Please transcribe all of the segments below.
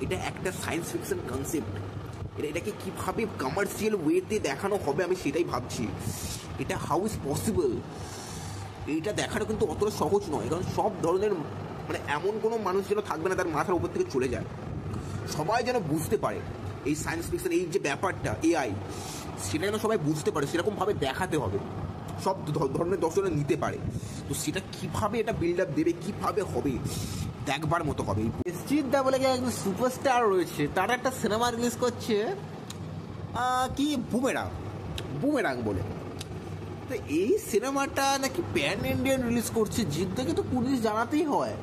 এটা একটা science fiction concept. এটাকে কীভাবে কমার্শিয়াল ওয়েতে দেখানো হবে আমি সেটাই ভাবছি। এটা হাউ ইজ পসিবল, এইটা দেখানো কিন্তু অতটা সহজ নয়। কারণ সব ধরনের মানে এমন কোনো মানুষ যেন থাকবে না তার মাথার উপর থেকে চলে যায়। সবাই যেন বুঝতে পারে এই সায়েন্স ফিকশন, এই যে ব্যাপারটা এআই, সেটা যেন সবাই বুঝতে পারে, সেরকমভাবে দেখাতে হবে, সব ধরনের দর্শনে নিতে পারে। তো সেটা কীভাবে এটা বিল্ড আপ দেবে, কীভাবে হবে, দেখবার মতো হবে। এসজিৎ দা বলে একজন সুপারস্টার রয়েছে, তার একটা সিনেমা রিলিজ করছে কি বুমেরাং বলে। তো এই সিনেমাটা নাকি প্যান ইন্ডিয়ান রিলিজ করছে। জিদ্দাকে তো পুলিশ জানাতেই হয়,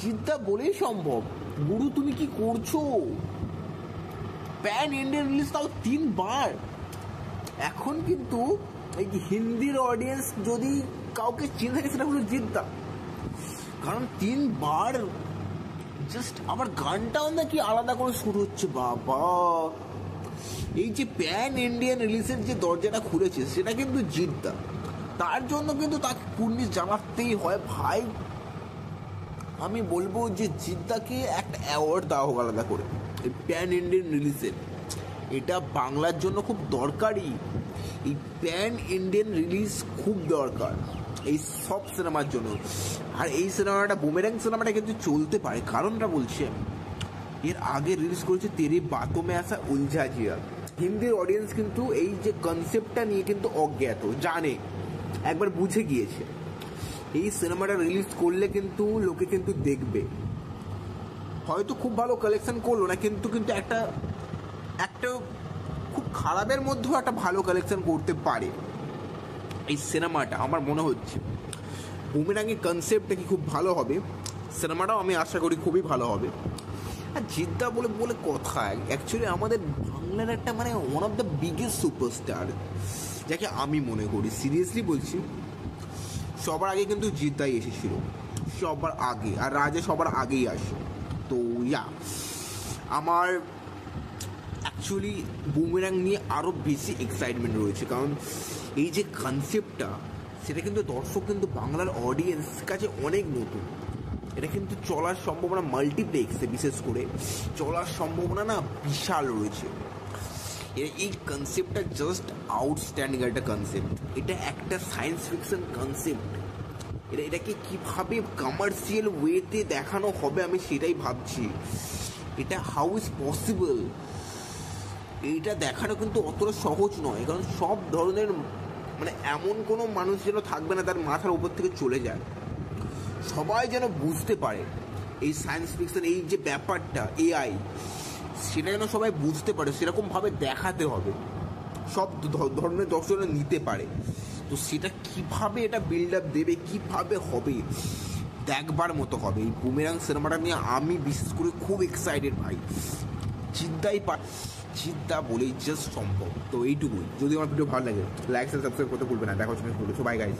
জিদ্দা বলেই সম্ভব, গুরু তুমি কি করছো, প্যান ইন্ডিয়ান রিলিজ, তাও 3 বার। এখন কিন্তু এই হিন্দির অডিয়েন্স যদি কাউকে চিনে থাকে সেটা হলো জিদ্দা, কারণ 3 বার জাস্ট। আবার গানটাও নাকি আলাদা করে শুরু হচ্ছে। বাবা, এই যে প্যান ইন্ডিয়ান রিলিজের যে দরজাটা খুলেছে সেটা কিন্তু জিদ্দা, তার জন্য কিন্তু তাকে পুলিশ জানাতেই হয় ভাই। আমি বলবো যে জিদ্দাকে একটা অ্যাওয়ার্ড দেওয়া হোক আলাদা করে এই প্যান ইন্ডিয়ান রিলিজের। এটা বাংলার জন্য খুব দরকারি, এই প্যান ইন্ডিয়ান রিলিজ খুব দরকার এই সব সিনেমার জন্য। আর এই সিনেমাটা বুমেরাং সিনেমাটা কিন্তু চলতে পারে, কারণটা বলছে এর আগে রিলিজ করেছে তেরি বাতোं में ऐसा उलझा जिया। হিন্দির অডিয়েন্স কিন্তু এই যে কনসেপ্টটা নিয়ে কিন্তু অজ্ঞাত, জানে, একবার বুঝে গিয়েছে। এই সিনেমাটা রিলিজ করলে কিন্তু লোকে কিন্তু দেখবে, হয়তো খুব ভালো কালেকশন করলো না, কিন্তু একটা একটা খুব খারাপের মধ্যেও একটা ভালো কালেকশন করতে পারে এই সিনেমাটা। আমার মনে হচ্ছে বুমেরাংয়ের কনসেপ্টটা কি খুব ভালো হবে, সিনেমাটাও আমি আশা করি খুবই ভালো হবে। আর জিদ্দা বলে বলে কথা, অ্যাকচুয়ালি আমাদের বাংলার একটা মানে one of the biggest superstar, যাকে আমি মনে করি, সিরিয়াসলি বলছি। সবার আগে কিন্তু জিদ্দাই এসেছিল, সবার আগে, আর রাজা সবার আগেই আসে। তো আমার অ্যাকচুয়ালি বুমেরাং নিয়ে আরও বেশি এক্সাইটমেন্ট রয়েছে, কারণ এই যে কনসেপ্টটা সেটা কিন্তু দর্শক কিন্তু বাংলার অডিয়েন্স কাছে অনেক নতুন। এটা কিন্তু চলার সম্ভাবনা মাল্টিপ্লেক্সে বিশেষ করে চলার সম্ভাবনা না বিশাল রয়েছে। এই কনসেপ্টটা জাস্ট আউটস্ট্যান্ডিং একটা কনসেপ্ট। এটা একটা সায়েন্স ফিকশন কনসেপ্ট। এটাকে কীভাবে কমার্শিয়াল ওয়েতে দেখানো হবে আমি সেটাই ভাবছি। এটা হাউ ইজ পসিবল, এইটা দেখানো কিন্তু অতটা সহজ নয়। কারণ সব ধরনের মানে এমন কোনো মানুষ যেন থাকবে না তার মাথার উপর থেকে চলে যায়। সবাই যেন বুঝতে পারে এই সায়েন্স ফিকশন, এই যে ব্যাপারটা এআই, সেটা যেন সবাই বুঝতে পারে, সেরকমভাবে দেখাতে হবে, সব ধরনের দর্শনে নিতে পারে। তো সেটা কিভাবে এটা বিল্ড আপ দেবে, কীভাবে হবে, দেখবার মতো হবে। এই বুমেরাং সিনেমাটা নিয়ে আমি বিশেষ করে খুব এক্সাইটেড ভাই। জিদ্দা বলেই জাস্ট সম্ভব। তো এইটুকুই। যদি আমার ভিডিও ভালো লাগে লাইক সাবস্ক্রাইব করতে ভুলবে না। দেখা হচ্ছে সবাই গাইজ।